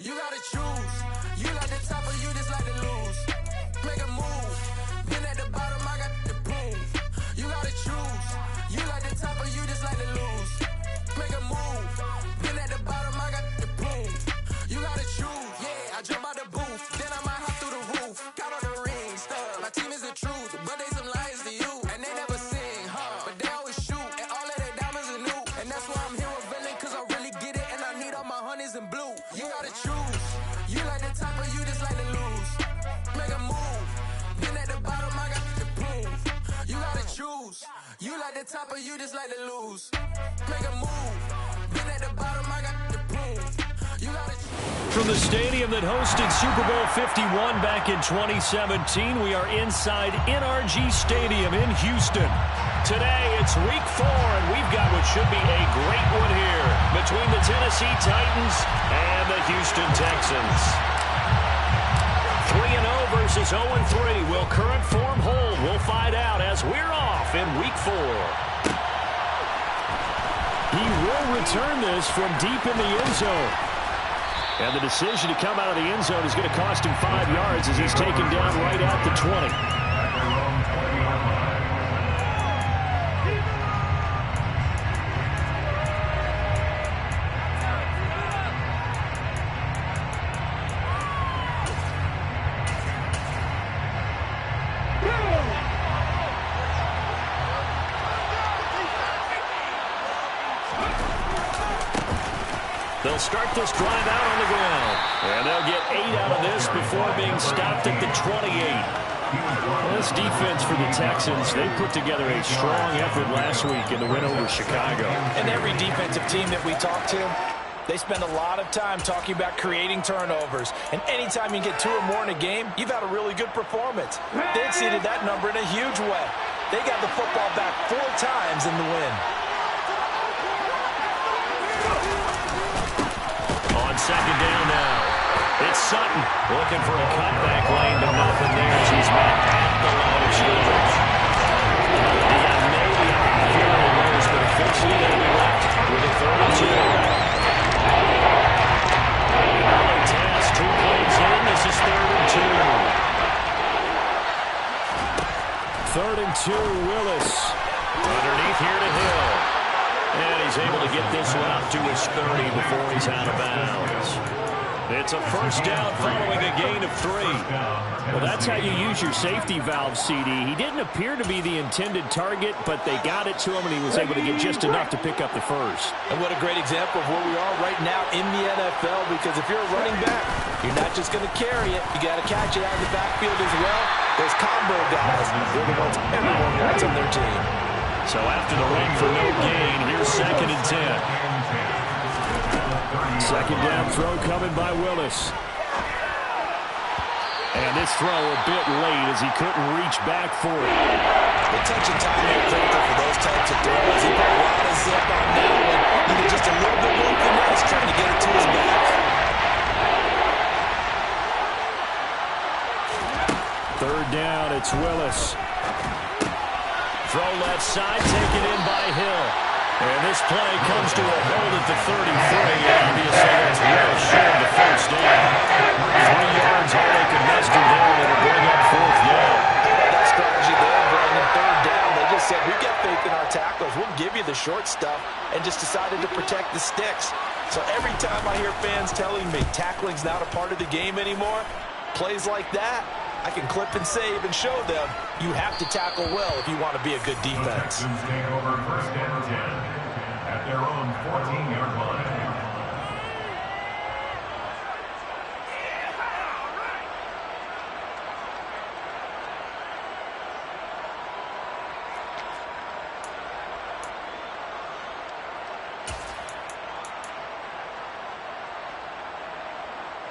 You gotta choose. You like the top or you just like to lose. Make a move. Been at the bottom, I got the prove. You gotta choose. You like the top or you just like to lose. Make a move. Been at the bottom, I got the prove. You gotta choose. Yeah, I jump out the booth. Then I might hop through the roof. Count on the rings. My team is the truth, but they some liars to you. And they never sing, but they always shoot. And all of their diamonds are new. And that's why I'm here revealing, cause I really get it. And I need all my honeys in blue. You gotta choose. You like the top or you just like to lose. Make a move. Been at the bottom, I got the proof. You gotta choose. You like the top or you just like to lose. Make a move. Been at the bottom, I got the proof. You gotta choose. From the stadium that hosted Super Bowl 51 back in 2017, we are inside NRG Stadium in Houston. Today, it's week 4, and we've got what should be a great one here between the Tennessee Titans and the Houston Texans. 3-0 versus 0-3. Will current form hold? We'll find out as we're off in week 4. He will return this from deep in the end zone. And the decision to come out of the end zone is going to cost him 5 yards as he's taken down right at the 20. They'll start this drive out on the ground. And they'll get 8 out of this before being stopped at the 28. Well, this defense for the Texans, they put together a strong effort last week in the win over Chicago. And every defensive team that we talk to, they spend a lot of time talking about creating turnovers. And anytime you get 2 or more in a game, you've had a really good performance. They exceeded that number in a huge way. They got the football back 4 times in the win. On second down now, it's Sutton looking for a cutback lane, but nothing there as he's met at the line of scrimmage. He got maybe a half yard at most, but officially they'll be left with a 32. Task 2 plays in. This is 3rd and 2. 3rd and 2, Willis. Underneath here to Hill. And he's able to get this one out to his 30 before he's out of bounds. It's a first down following a gain of 3. Well, that's how you use your safety valve, CD. He didn't appear to be the intended target, but they got it to him, and he was able to get just enough to pick up the first. And what a great example of where we are right now in the NFL, because if you're a running back, you're not just going to carry it. You got to catch it out of the backfield as well. Those combo guys, they're the ones everyone wants on their team. So after the run for no gain, here's 2nd and 10. Second down throw coming by Willis. And this throw a bit late as he couldn't reach back for it. Attention time is critical for those types of throws. He put a lot of zip on that one. Needed just a little bit more finesse trying to get it to his back. 3rd down, it's Willis. Throw left side, taken in by Hill. And this play comes to a hold at the 33. Obviously, that's well short of the first down. 3 yards, all they can muster there, and it'll bring up 4th down. That strategy there, Brandon, 3rd down. They just said, we've got faith in our tacklers. We'll give you the short stuff, and just decided to protect the sticks. So every time I hear fans telling me tackling's not a part of the game anymore, plays like that, I can clip and save and show them you have to tackle well if you want to be a good defense. Texans take over 1st and 10 at their own 14-yard line.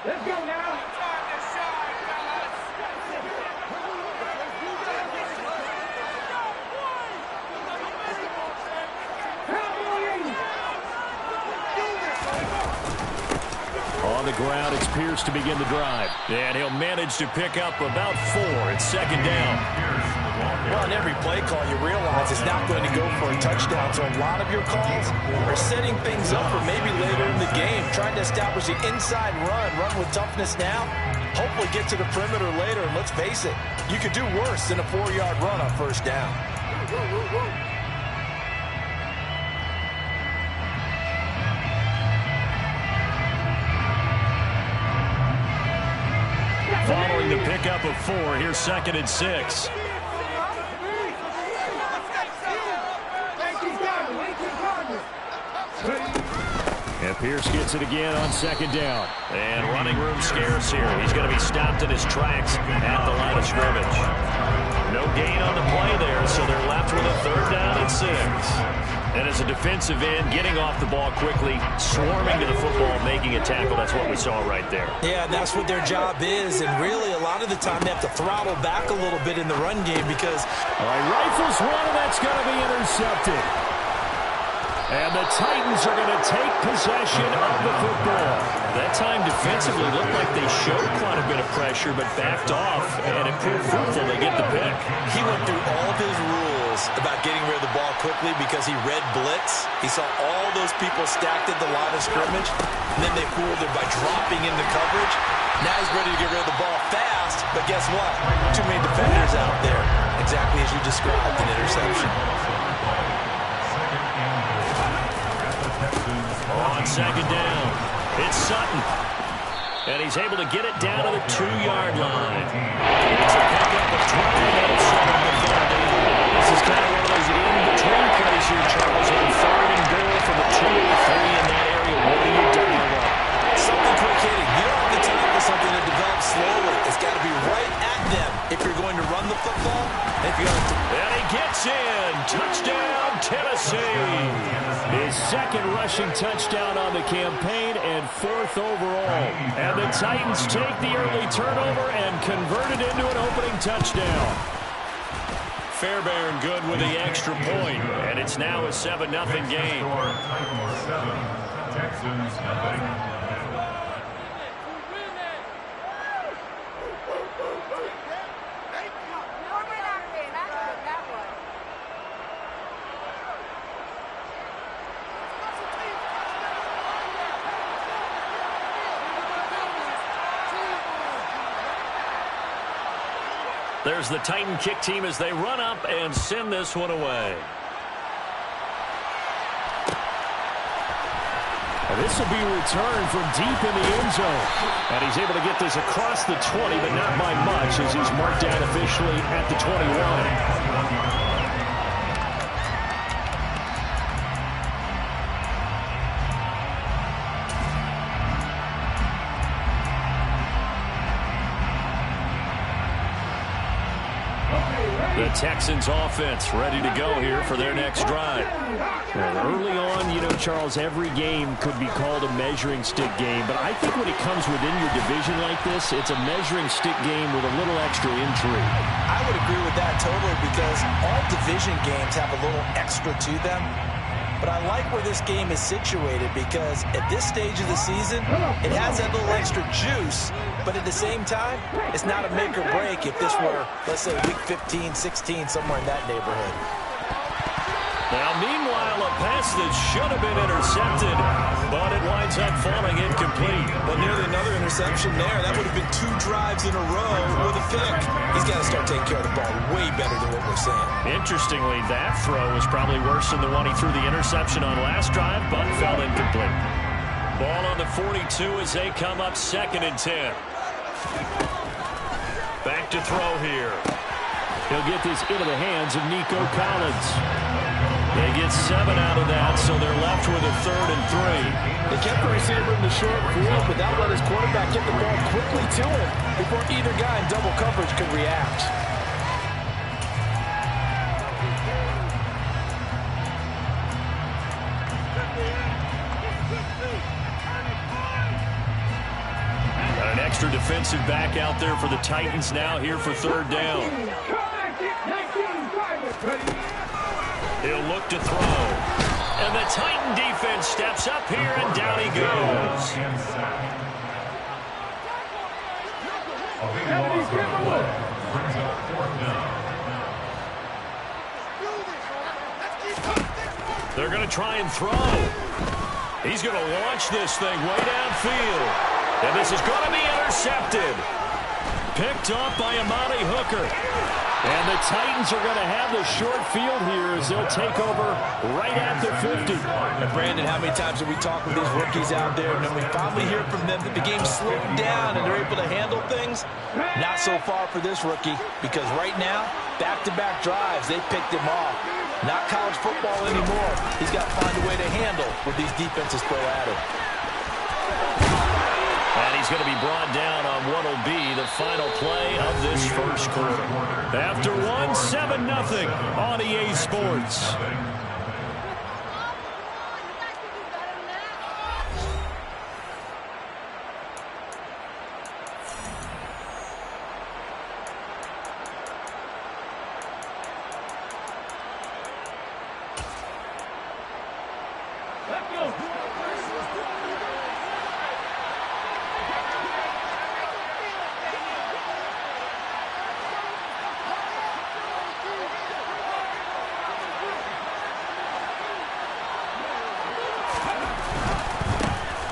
Let's go now. On the ground, it's Pierce to begin the drive. And he'll manage to pick up about 4. It's 2nd down. Well, on every play call, you realize it's not going to go for a touchdown. So a lot of your calls are setting things up for maybe later in the game, trying to to establish the inside run with toughness now. Hopefully get to the perimeter later, and let's face it, you could do worse than a 4-yard run on first down. Following the pickup of 4, here's 2nd and 6. And Pierce gets it again on 2nd down. And running room scarce here. He's going to be stopped in his tracks at the line of scrimmage. No gain on the play there, so they're left with a 3rd down and 6. And as a defensive end, getting off the ball quickly, swarming to the football, making a tackle. That's what we saw right there. Yeah, and that's what their job is. And really, a lot of the time, they have to throttle back a little bit in the run game because... All right, rifles one, and that's going to be intercepted. And the Titans are going to take possession of the football. That time defensively looked like they showed quite a bit of pressure, but backed off, and it proved fruitful. They get the pick. He went through all of his rules about getting rid of the ball quickly because he read blitz. He saw all those people stacked at the line of scrimmage, and then they fooled him by dropping into coverage. Now he's ready to get rid of the ball fast, but guess what? Too many defenders out there. Exactly as you described, an interception. On 2nd down, it's Sutton. And he's able to get it down to the 2-yard line. It's a pickup of 12. This is kind of one of those in-between plays here, Charles. On 3rd and goal from the 2 or 3 in that area. What do you do? Something quick hitting. You don't have to tackle something that develops slowly. It's got to be right at them if you're going to run the football. And he gets in. Touchdown, Tennessee. His 2nd rushing touchdown on the campaign and 4th overall. And the Titans take the early turnover and convert it into an opening touchdown. Fairbairn good with the extra point, and it's now a 7-0 game. Titans 7, Texans nothing. There's the Titan kick team as they run up and send this one away. And this will be returned from deep in the end zone. And he's able to get this across the 20, but not by much as he's marked down officially at the 21. The Texans offense ready to go here for their next drive. Well, early on, you know, Charles, every game could be called a measuring stick game, but I think when it comes within your division like this, it's a measuring stick game with a little extra intrigue. I would agree with that totally because all division games have a little extra to them. But I like where this game is situated because at this stage of the season, it has that little extra juice, but at the same time, it's not a make or break if this were, let's say, week 15, 16, somewhere in that neighborhood. Now, meanwhile, a pass that should have been intercepted, but it winds up falling incomplete. Well, nearly another interception there. That would have been 2 drives in a row with a pick. He's got to start taking care of the ball way better than what we're seeing. Interestingly, that throw was probably worse than the one he threw the interception on last drive, but fell incomplete. Ball on the 42 as they come up 2nd and 10. Back to throw here. He'll get this into the hands of Nico Collins. They get 7 out of that, so they're left with a 3rd and 3. They kept the receiver in the short field, but that let his quarterback get the ball quickly to him before either guy in double coverage could react. Got an extra defensive back out there for the Titans now here for 3rd down. He'll look to throw. And the Titan defense steps up here, and down he goes. They're going to try and throw. He's going to launch this thing way downfield. And this is going to be intercepted. Picked off by Amani Hooker. And the Titans are going to have the short field here as they'll take over right at the 50. And Brandon, how many times have we talked with these rookies out there, and then we finally hear from them that the game's slowed down and they're able to handle things? Not so far for this rookie, because right now, back-to-back drives, they picked him off. Not college football anymore. He's got to find a way to handle what these defenses throw at him. And he's going to be brought down on what will be the final play of this first quarter. After one, 7-0 on EA Sports.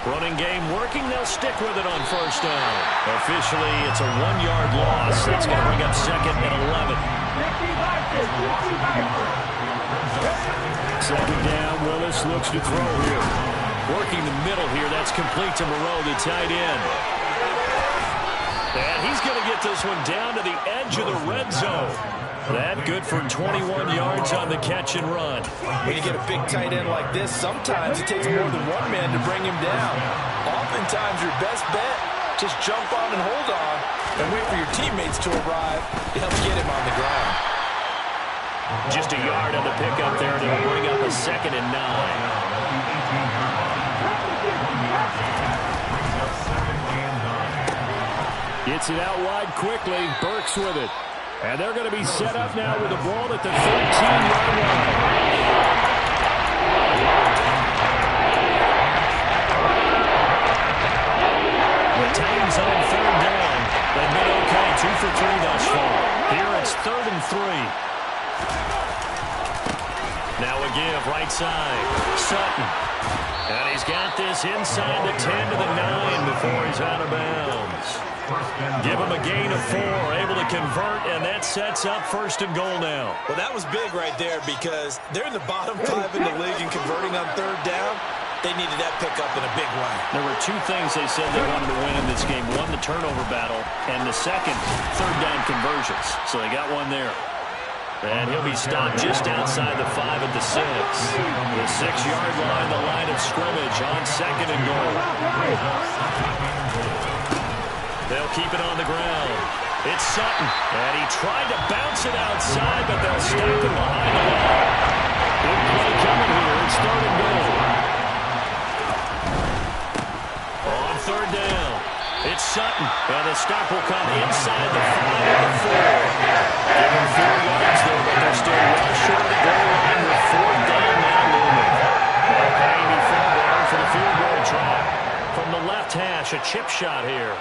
Running game working. They'll stick with it on first down. Officially, it's a 1-yard loss. That's going to bring up 2nd and 11. Second down. Willis looks to throw here. Working the middle here. That's complete to Moreau, the tight end. And he's going to get this one down to the edge of the red zone. That good for 21 yards on the catch and run. When you get a big tight end like this, sometimes it takes more than one man to bring him down. Oftentimes, your best bet, just jump on and hold on and wait for your teammates to arrive to help get him on the ground. Just a yard on the pickup there, and it'll bring up a 2nd and 9. Gets it out wide quickly. Burks with it. And they're going to be set up now with the ball at the 13-yard line. The Titans on 3rd down. They've been okay, 2 for 3 thus far. Here it's 3rd and 3. Now a give, right side. Sutton. And he's got this inside the 10 to the 9 before he's out of bounds. Give him a gain of 4, able to convert, and that sets up 1st and goal now. Well, that was big right there because they're in the bottom 5 in the league and converting on 3rd down. They needed that pickup in a big way. There were 2 things they said they wanted to win in this game. One, the turnover battle, and the second, 3rd down conversions. So they got one there. And he'll be stopped just outside the 5 at the 6. The 6-yard line, the line of scrimmage on 2nd and goal. They'll keep it on the ground. It's Sutton. And he tried to bounce it outside, but they'll stop him behind the line. Big play coming here. It's 3rd and goal. On 3rd down, it's Sutton. And the stop will come inside the 5 and the 4. Give him 4 yards there, but they're still well short of the goal line with 4th down now looming. Amy Fairbairn for the field goal try. From the left hash, a chip shot here.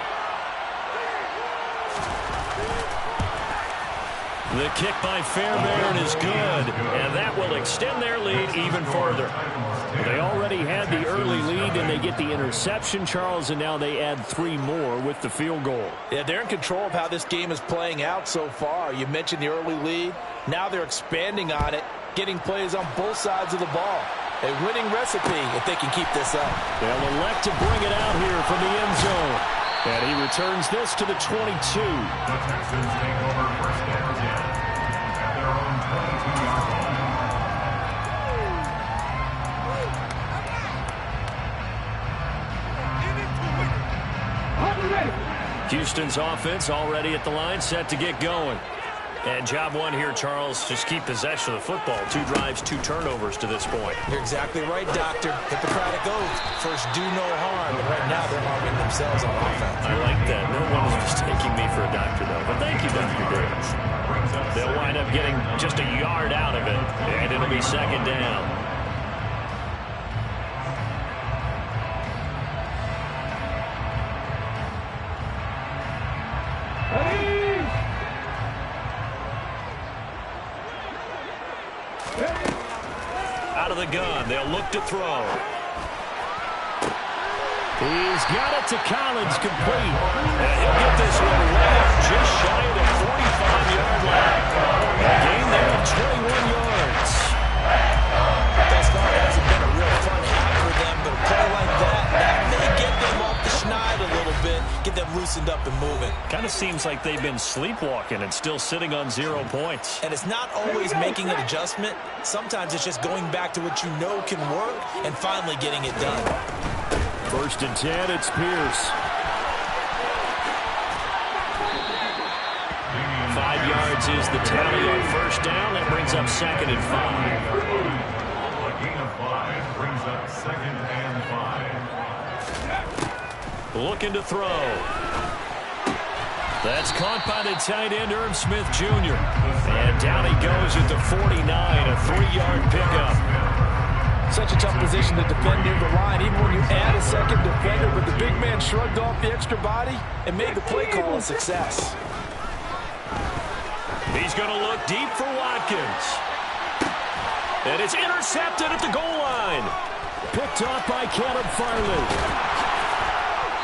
The kick by Fairbairn is good, and that will extend their lead even further. They already had the early lead, and they get the interception, Charles, and now they add 3 more with the field goal. Yeah, they're in control of how this game is playing out so far. You mentioned the early lead. Now they're expanding on it, getting plays on both sides of the ball. A winning recipe if they can keep this up. They'll elect to bring it out here from the end zone. And he returns this to the 22. The Texans take over 1st and 10 at their own 22-yard line. Houston's offense already at the line, set to get going. And job one here, Charles, just keep possession of the football. 2 drives, 2 turnovers to this point. You're exactly right, Doctor. Hippocratic oath. First, do no harm. And right now, they're harming themselves on offense. I like that. No one is mistaking me for a doctor, though. But thank you, Dr. Davis. They'll wind up getting just a yard out of it, and it'll be 2nd down. Out of the gun, they'll look to throw. He's got it to Collins, complete. And he'll get this one way up just shy of the 45-yard line. A gain there of 21 yards. Thus far, it hasn't been a real fun half for them, but a play like that may get them off the schneid a little bit, get them loosened up and moving. Kind of seems like they've been sleepwalking and still sitting on 0 points. And it's not always making an adjustment. Sometimes it's just going back to what you know can work and finally getting it done. 1st and 10, it's Pierce. 5 yards is the tally on 1st down. That brings up 2nd and 5. A gain of 5 brings up 2nd and 5. Looking to throw. That's caught by the tight end, Irv Smith Jr. And down he goes at the 49, a 3-yard pickup. Such a tough position to defend near the line, even when you add a second defender, but the big man shrugged off the extra body and made the play call a success. He's going to look deep for Watkins. And it's intercepted at the goal line. Picked off by Caleb Farley.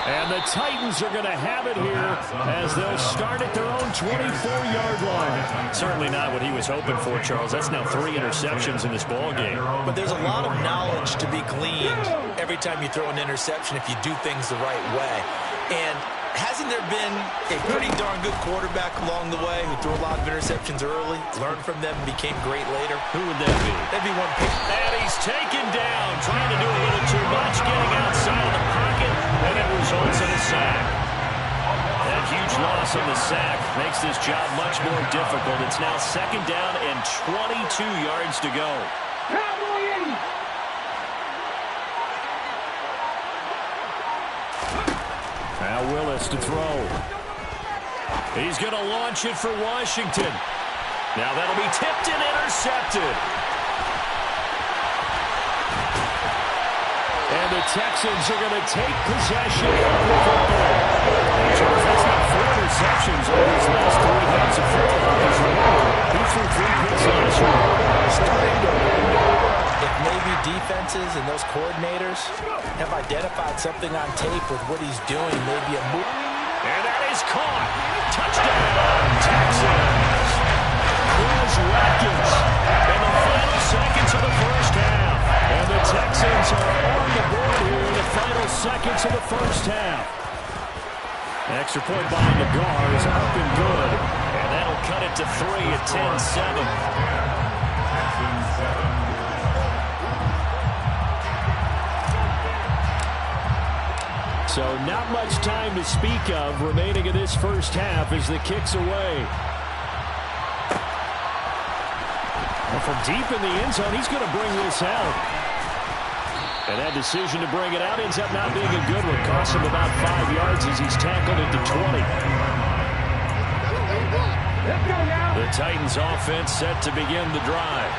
And the Titans are going to have it here as they'll start at their own 24-yard line. Certainly not what he was hoping for, Charles. That's now 3 interceptions in this ballgame. But there's a lot of knowledge to be gleaned every time you throw an interception if you do things the right way. And hasn't there been a pretty darn good quarterback along the way who threw a lot of interceptions early, learned from them, and became great later? Who would that be? That'd be one pick. And he's taken down, trying to do a little too much, getting outside of the pocket, and it results in a sack. That huge loss on the sack makes this job much more difficult. It's now 2nd down and 22 yards to go. Now Willis to throw. He's going to launch it for Washington. Now that'll be tipped and intercepted. And the Texans are going to take possession of the football. Charles, that's not 4 interceptions over his last 3 games of football. He threw 3 picks last week. Starting to wonder if maybe defenses and those coordinators have identified something on tape with what he's doing, maybe a move. And that is caught. Touchdown, Texans. Here's Watkins in the final seconds of the 1st half. And the Texans are on the board here in the final seconds of the 1st half. Extra point by MGR is up and good. And that'll cut it to 3 at 10-7. So not much time to speak of remaining in this 1st half as the kick's away. And from deep in the end zone, he's going to bring this out. And that decision to bring it out ends up not being a good one. Costs him about 5 yards as he's tackled at the 20. The Titans offense set to begin the drive.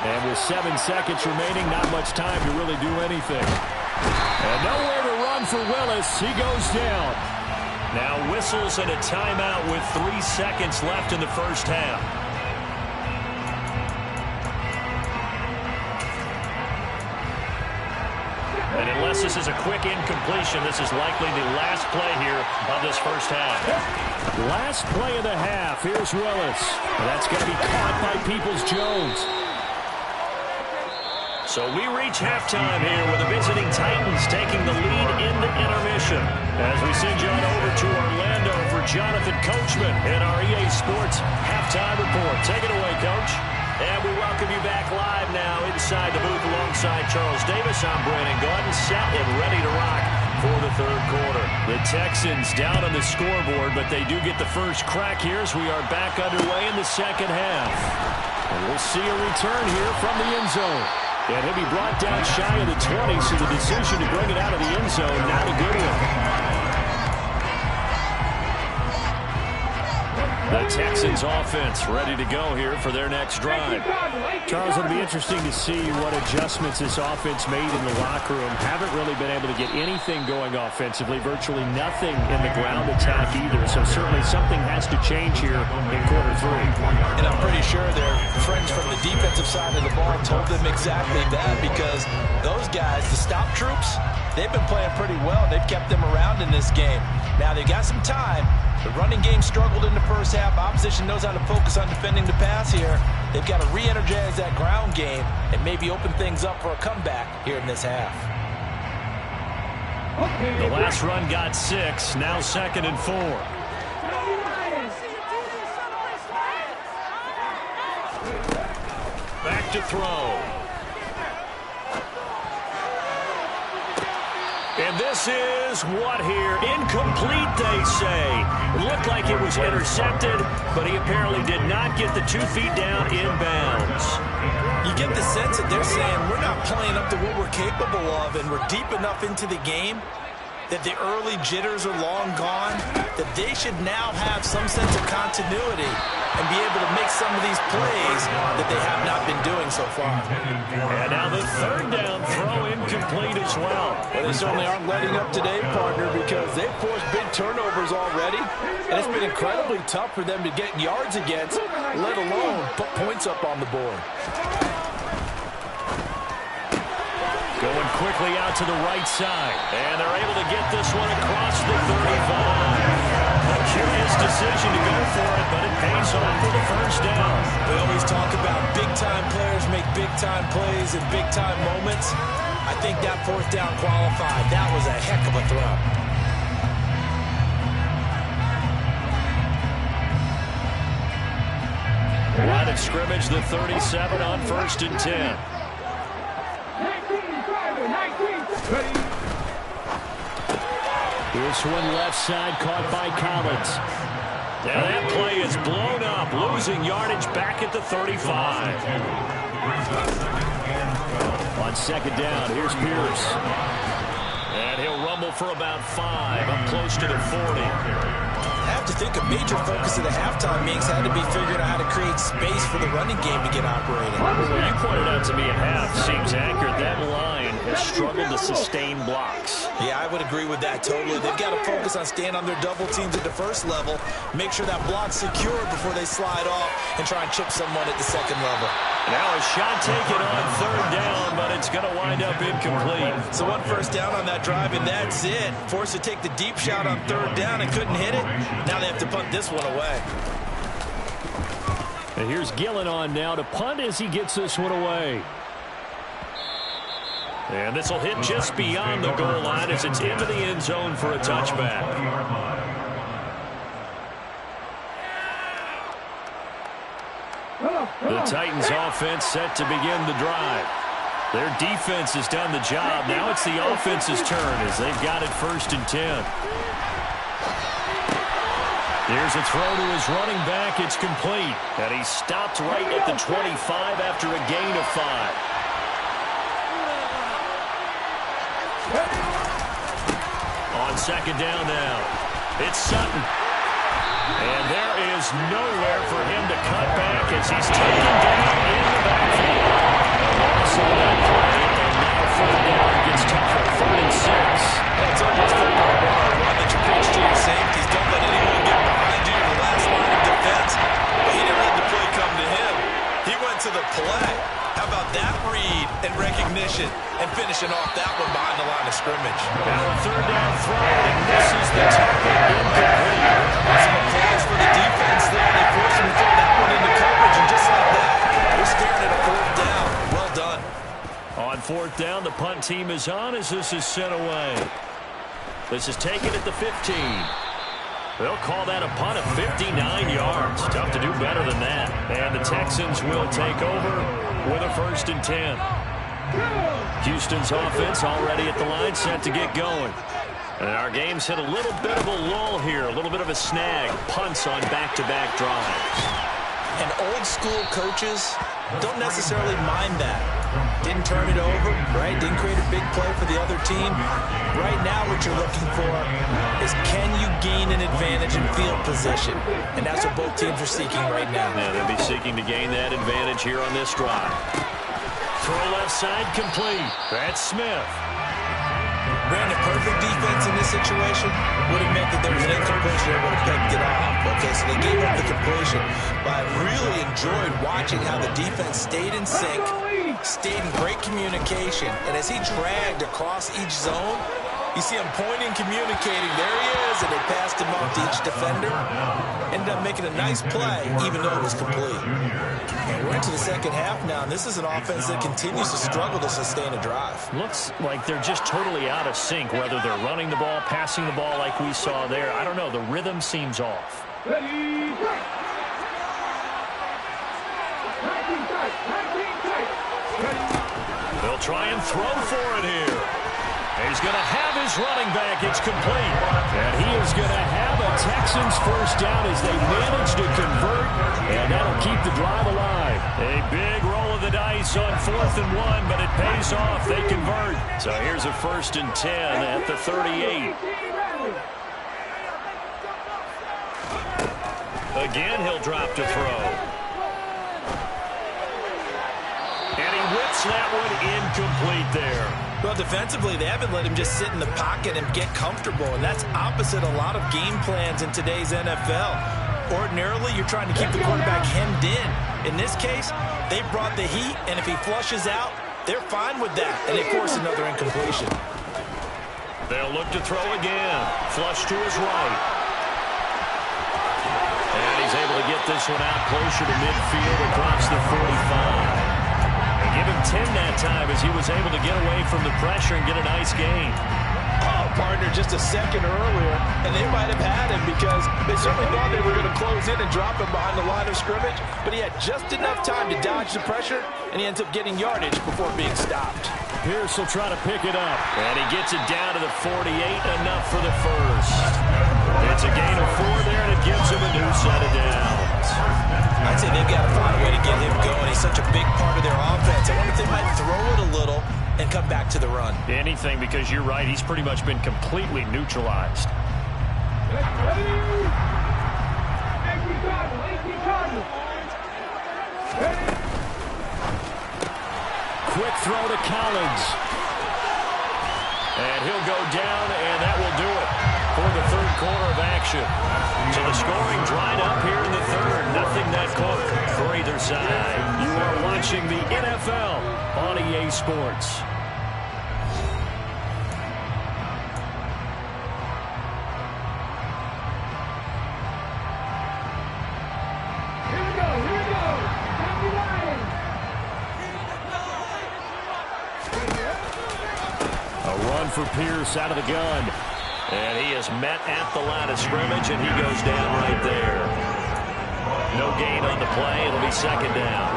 And with 7 seconds remaining, not much time to really do anything. And nowhere to run for Willis. He goes down. Now whistles and a timeout with 3 seconds left in the 1st half. And unless this is a quick incompletion, this is likely the last play here of this 1st half. Last play of the half. Here's Willis. And that's going to be caught by Peoples-Jones. So we reach halftime here with the visiting Titans taking the lead in the intermission. As we send you on over to Orlando for Jonathan Coachman in our EA Sports Halftime Report. Take it away, Coach. And we welcome you back live now inside the booth alongside Charles Davis. I'm Brandon Gordon, set and ready to rock for the 3rd quarter. The Texans down on the scoreboard, but they do get the first crack here as we are back underway in the 2nd half. And we'll see a return here from the end zone. And he'll be brought down shy of the 20, so the decision to bring it out of the end zone, not a good one. The Texans offense ready to go here for their next drive. Charles, it'll be interesting to see what adjustments this offense made in the locker room. Haven't really been able to get anything going offensively, virtually nothing in the ground attack either. So certainly something has to change here in quarter three. And I'm pretty sure their friends from the defensive side of the ball told them exactly that, because those guys, the stop troops, they've been playing pretty well. They've kept them around in this game. Now they've got some time. The running game struggled in the first half. Opposition knows how to focus on defending the pass here. They've got to re-energize that ground game and maybe open things up for a comeback here in this half. The last run got 6, now 2nd and 4. Back to throw. And this is what here? Incomplete, they say. It looked like it was intercepted, but he apparently did not get the 2 feet down inbounds. You get the sense that they're saying we're not playing up to what we're capable of, and we're deep enough into the game that the early jitters are long gone, that they should now have some sense of continuity and be able to make some of these plays that they have not been doing so far. And now the 3rd down throw incomplete as well. Well, they certainly aren't letting up today, partner, because they've forced big turnovers already, and it's been incredibly tough for them to get yards against, let alone put points up on the board. Going quickly out to the right side. And they're able to get this one across the 35. A curious decision to go for it, but it pays off for the 1st down. We always talk about big-time players make big-time plays in big-time moments. I think that 4th down qualified. That was a heck of a throw. Line of scrimmage, the 37 on 1st and 10. This one left side caught by Collins. And that play is blown up, losing yardage back at the 35. On 2nd down, here's Pierce. And he'll rumble for about 5, up close to the 40. I have to think a major focus of the halftime meetings had to be figuring out how to create space for the running game to get operating. Well, you pointed out to me at half, seems accurate. That line has struggled to sustain blocks. Yeah, I would agree with that totally. They've got to focus on staying on their double teams at the 1st level, make sure that block's secure before they slide off and try and chip someone at the 2nd level. Now a shot taken on 3rd down, but it's going to wind up incomplete. So 1 first down on that drive, and that's it. Forced to take the deep shot on 3rd down and couldn't hit it. Now they have to punt this one away. And here's Gillen on now to punt as he gets this one away. And this will hit just beyond the goal line as it's into the end zone for a touchback. The Titans offense set to begin the drive. Their defense has done the job. Now it's the offense's turn as they've got it 1st and 10. Here's a throw to his running back. It's complete. And he stopped right at the 25 after a gain of 5. On 2nd down now, it's Sutton. And there is nowhere for him to cut back as he's taken down in the backfield. Loss on that play, and now 3rd down gets tougher, 3rd and 6. That's almost a run that you preach to your safeties. Don't let anyone get behind you in the last line of defense. But he didn't let the play come to him. He went to the play. How about that read and recognition and finishing off that one behind the line of scrimmage? Now a 3rd down throw, and misses the target. Incomplete. Some applause for the defense there. They forced him to throw that one into coverage, and just like that, they're staring at a 4th down. Well done. On 4th down, the punt team is on as this is sent away. This is taken at the 15. They'll call that a punt of 59 yards. Tough to do better than that. And the Texans will take over with a 1st and 10. Houston's offense already at the line, set to get going. And our game's hit a little bit of a lull here, a little bit of a snag. Punts on back-to-back drives. And old school coaches don't necessarily mind that. Didn't turn it over, right? Didn't create a big play for the other team. Right now what you're looking for is, can you gain an advantage in field position? And that's what both teams are seeking right now. Yeah, they'll be seeking to gain that advantage here on this drive. Throw left side complete. That's Smith. Brandon, perfect defense in this situation would have meant that there was an incompletion. They would have picked it off. Okay, so they gave up the completion. But I really enjoyed watching how the defense stayed in sync, stayed in great communication. And as he dragged across each zone, you see him pointing, communicating. There he is, and they passed him off to each defender. Ended up making a nice play, even though it was complete. And we're into the second half now, and this is an offense that continues to struggle to sustain a drive. Looks like they're just totally out of sync, whether they're running the ball, passing the ball like we saw there. I don't know. The rhythm seems off. They'll try and throw for it here. He's going to have his running back. It's complete. And he is going to have a Texans first down as they manage to convert. And that'll keep the drive alive. A big roll of the dice on 4th and 1, but it pays off. They convert. So here's a 1st and 10 at the 38. Again, he'll drop to throw. And he whips that one incomplete there. Well, defensively, they haven't let him just sit in the pocket and get comfortable, and that's opposite a lot of game plans in today's NFL. Ordinarily, you're trying to keep the quarterback hemmed in. In this case, they brought the heat, and if he flushes out, they're fine with that, and they force another incompletion. They'll look to throw again. Flush to his right. And he's able to get this one out closer to midfield across the 45. Give him 10 that time as he was able to get away from the pressure and get a nice gain. Oh, partner, just a second earlier, and they might have had him because they certainly thought they were going to close in and drop him behind the line of scrimmage, but he had just enough time to dodge the pressure, and he ends up getting yardage before being stopped. Pierce will try to pick it up. And he gets it down to the 48, enough for the first. It's a gain of 4 there, and it gives him a new set of downs. I'd say they've got to find a way to get him going. He's such a big part of their offense. I wonder if they might throw it a little and come back to the run. Anything, because you're right. He's pretty much been completely neutralized. Quick throw to Collins. And he'll go down, and that will do it for the third quarter of action. So the scoring dried up here in the third. Nothing that close for either side. You are watching the NFL on EA Sports. For Pierce out of the gun. And he is met at the line of scrimmage, and he goes down right there. No gain on the play. It'll be second down.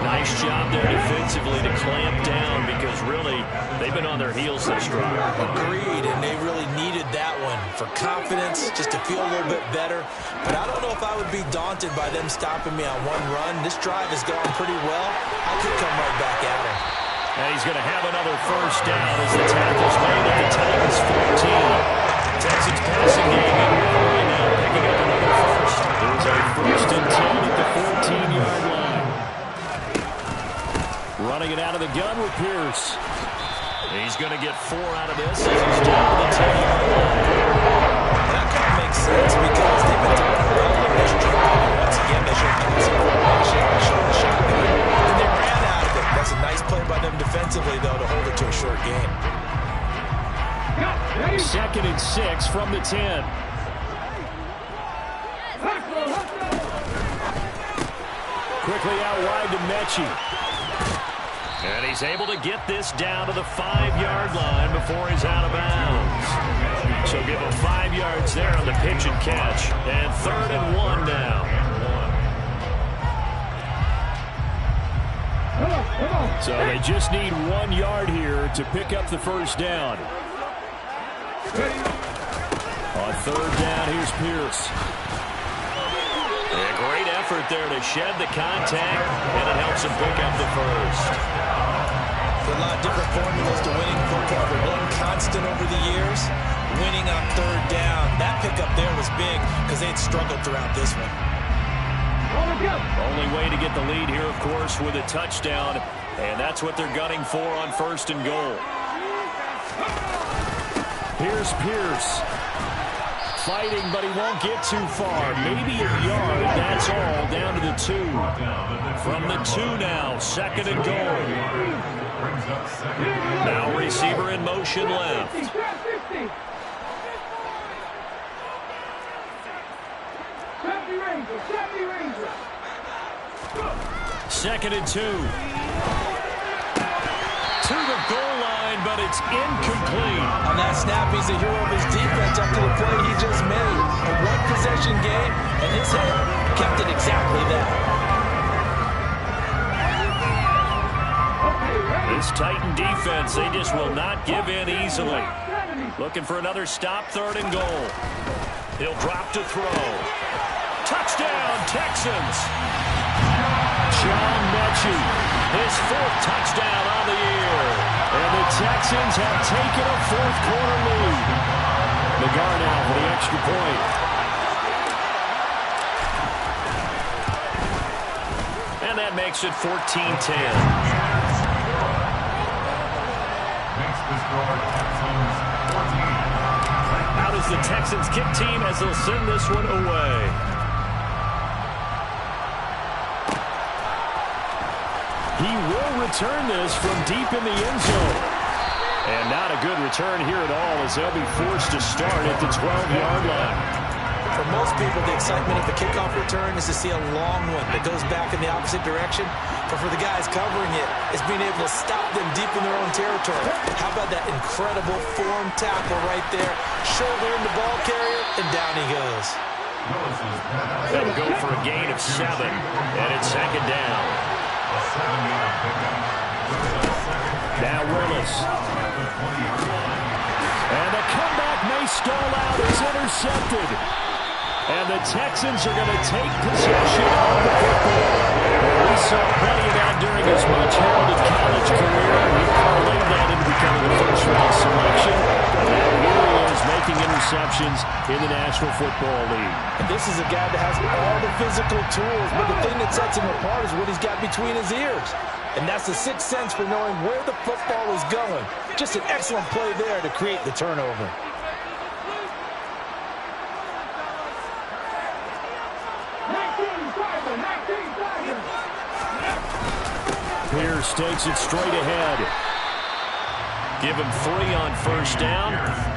Nice job there defensively to clamp down because really they've been on their heels this drive. Agreed, and they really needed that one for confidence, just to feel a little bit better. But I don't know if I would be daunted by them stopping me on one run. This drive has gone pretty well. I could come right back at him. And he's going to have another first down as the tackle's made at the Titans 14. Texans passing game in right now, picking up another first. There's a 1st and 10 at the 14-yard line. Running it out of the gun with Pierce. He's going to get 4 out of this as he's down to the 10-yard line. That kind of makes sense because they've been throwing well on this drive. Once again, they should pass it formation, showing the shotgun, and they ran out of it. That's a nice play by them defensively, though, to hold it to a short game. 2nd and 6 from the 10. Quickly out wide to Mechie. And he's able to get this down to the 5-yard line before he's out of bounds. So give him 5 yards there on the pitch and catch. And 3rd and 1 now. So they just need 1 yard here to pick up the first down. On 3rd down, here's Pierce. A great effort there to shed the contact, and it helps him pick up the first. A lot of different formulas to winning football, but one constant over the years, winning on third down. That pickup there was big because they'd struggled throughout this one. Only way to get the lead here, of course, with a touchdown, and that's what they're gunning for on 1st and goal. Here's Pierce. Fighting, but he won't get too far. Maybe a yard, that's all, down to the 2. From the 2 now, 2nd and goal. Now receiver in motion left. 2nd and 2. To the goal line, but it's incomplete. On that snap, he's the hero of his defense after the play he just made. A one-possession game, and his hit kept it exactly that. This Titan defense, they just will not give in easily. Looking for another stop, 3rd and goal. He'll drop to throw. Touchdown, Texans! John Mechie, his 4th touchdown on the year. And the Texans have taken a 4th-quarter lead. McGar now for the extra point. And that makes it 14-10. Out is the Texans kick team as they'll send this one away. He will return this from deep in the end zone. And not a good return here at all as they'll be forced to start at the 12-yard line. For most people, the excitement of the kickoff return is to see a long one that goes back in the opposite direction. But for the guys covering it, it's being able to stop them deep in their own territory. How about that incredible form tackle right there? Shoulder in the ball carrier, and down he goes. They'll go for a gain of 7, and it's 2nd down. Now Willis. And the comeback may stall out. It's intercepted. And the Texans are going to take possession of the football. We saw plenty of that during his much-heralded college career. He parlayed that into becoming a first-round selection. And now here he is making interceptions in the National Football League. And this is a guy that has all the physical tools, but the thing that sets him apart is what he's got between his ears. And that's the sixth sense for knowing where the football is going. Just an excellent play there to create the turnover. Pierce takes it straight ahead. Give him 3 on 1st down.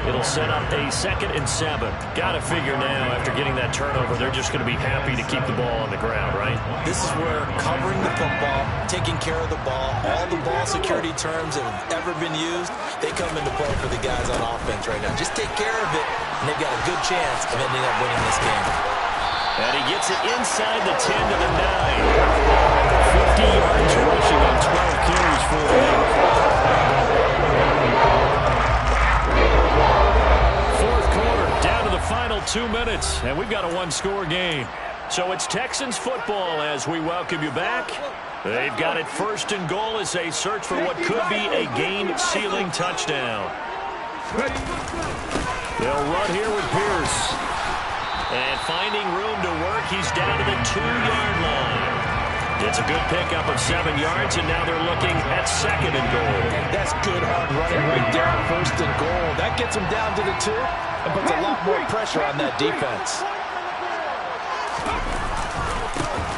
It'll set up a 2nd and 7. Got to figure now, after getting that turnover, they're just going to be happy to keep the ball on the ground, right? This is where covering the football, taking care of the ball, all the ball security terms that have ever been used, they come into play for the guys on offense right now. Just take care of it, and they've got a good chance of ending up winning this game. And he gets it inside the 10 to the 9. 50 yards rushing on 12 carries for him. 4th quarter, down to the final 2 minutes, and we've got a 1-score game. So it's Texans football as we welcome you back. They've got it 1st and goal as they search for what could be a game-sealing touchdown. They'll run here with Pierce. And finding room to work, he's down to the 2-yard line. It's a good pickup of 7 yards, and now they're looking at 2nd and goal. That's good hard running right there on 1st and goal. That gets them down to the 2 and puts a lot more pressure on that defense.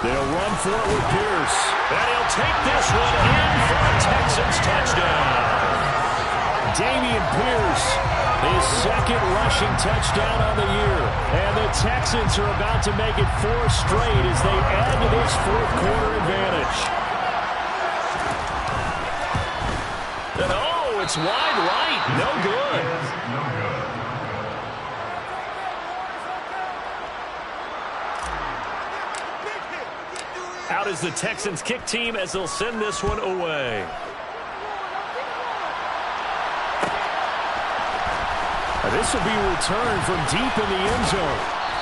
They'll run for it with Pierce. And he'll take this one in for a Texans touchdown. Damian Pierce, his 2nd rushing touchdown on the year. And the Texans are about to make it 4 straight as they add to this 4th quarter advantage. And oh, it's wide right. No good. Out is the Texans kick team as they'll send this one away. This will be returned from deep in the end zone.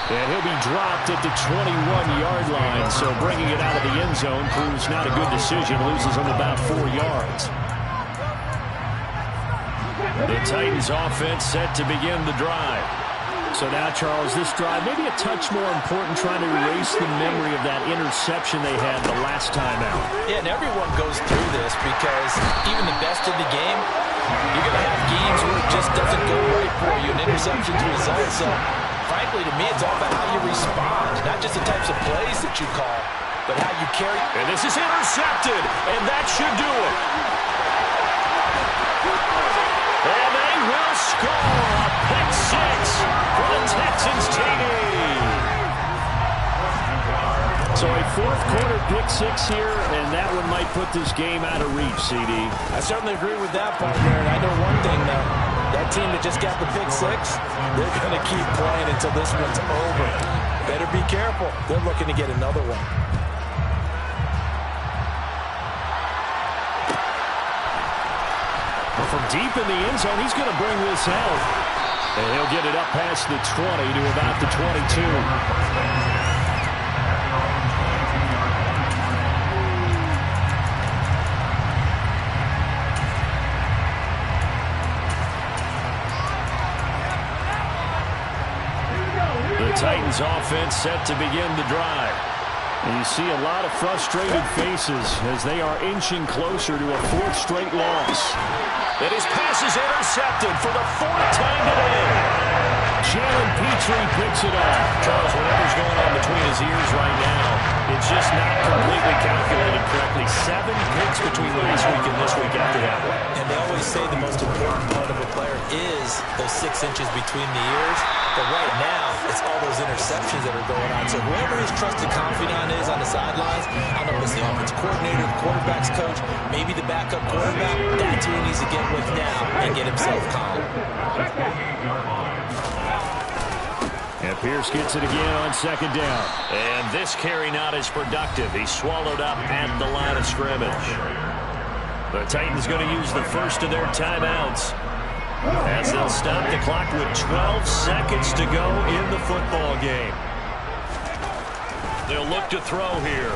And he'll be dropped at the 21-yard line, so bringing it out of the end zone proves not a good decision. Loses him about 4 yards. The Titans offense set to begin the drive. So now, Charles, this drive maybe a touch more important, trying to erase the memory of that interception they had the last time out. Yeah, and everyone goes through this because even the best of the game, you're going to have games where it just doesn't go right for you, and interceptions result. So, frankly, to me, it's all about how you respond, not just the types of plays that you call, but how you carry. And this is intercepted, and that should do it. And they will score a pick six for the Texans TD. So a fourth-quarter pick six here, and that one might put this game out of reach, CD. I certainly agree with that, partner. And I know one thing, though. That team that just got the pick six, they're going to keep playing until this one's over. Better be careful. They're looking to get another one. From deep in the end zone, he's going to bring this out. And he'll get it up past the 20 to about the 22. The Titans offense set to begin the drive. And you see a lot of frustrated faces as they are inching closer to a fourth straight loss. And his pass is intercepted for the fourth time today. Jalen Petrie picks it off. Charles, whatever's going on between his ears right now, it's just not completely calculated correctly. 7 picks between last week and this week after that one. And they always say the most important part of a player is those 6 inches between the ears. But right now, it's all those interceptions that are going on. So whoever his trusted confidant is on the sidelines, I don't know if it's the offense coordinator, the quarterback's coach, maybe the backup quarterback, that's who he needs to get with now and get himself calm. And Pierce gets it again on second down. And this carry not as productive. He's swallowed up at the line of scrimmage. The Titans going to use the first of their timeouts as they'll stop the clock with 12 seconds to go in the football game. They'll look to throw here.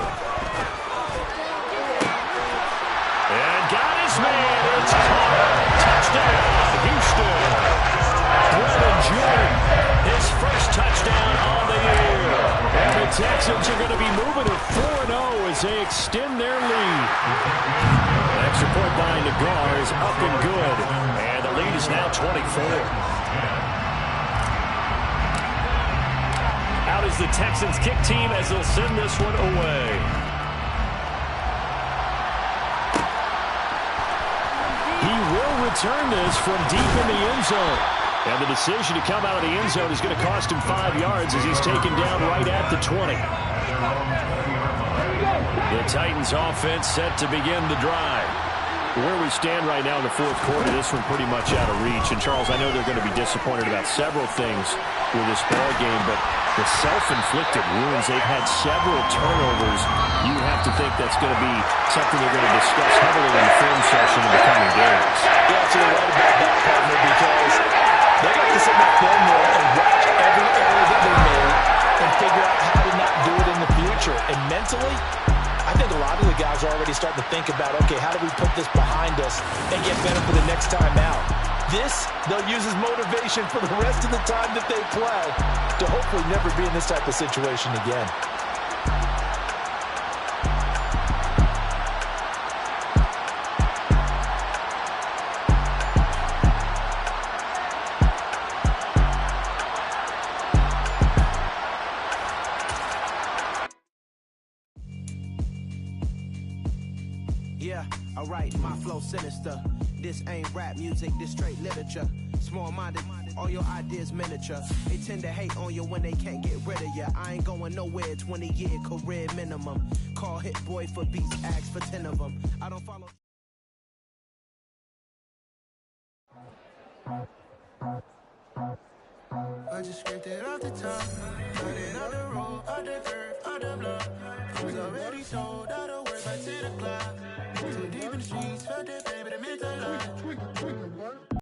And got his man. It's caught. Touchdown, Houston. Brennan Jordan, his first touchdown on the year. And the Texans are going to be moving to 4-0 as they extend their lead. Extra point by Nagar is up and good. And the lead is now 24. Out is the Texans kick team as they'll send this one away. He will return this from deep in the end zone. And the decision to come out of the end zone is going to cost him 5 yards as he's taken down right at the 20. The Titans offense set to begin the drive. Where we stand right now in the fourth quarter, this one pretty much out of reach. And, Charles, I know they're going to be disappointed about several things with this ball game, but the self-inflicted wounds, they've had several turnovers. You have to think that's going to be something they're going to discuss heavily in the film session in the coming days. You're absolutely right about that, partner, because they like to sit in that film room and watch every error that they made and figure out how to not do it in the future. And mentally, I think a lot of the guys are already starting to think about, okay, how do we put this behind us and get better for the next time out? This, they'll use as motivation for the rest of the time that they play to hopefully never be in this type of situation again. Yeah, alright, my flow sinister. This ain't rap music, this straight literature. Small-minded, all your ideas miniature. They tend to hate on you when they can't get rid of you. I ain't going nowhere, 20-year career minimum. Call Hit Boy for beats, ask for 10 of them. I don't follow... I just scraped it off the top, got it on the road, on the curve, on the block. It was already sold, out of work by 10 o'clock. Too deep in the streets, felt that pain, but it meant a lot.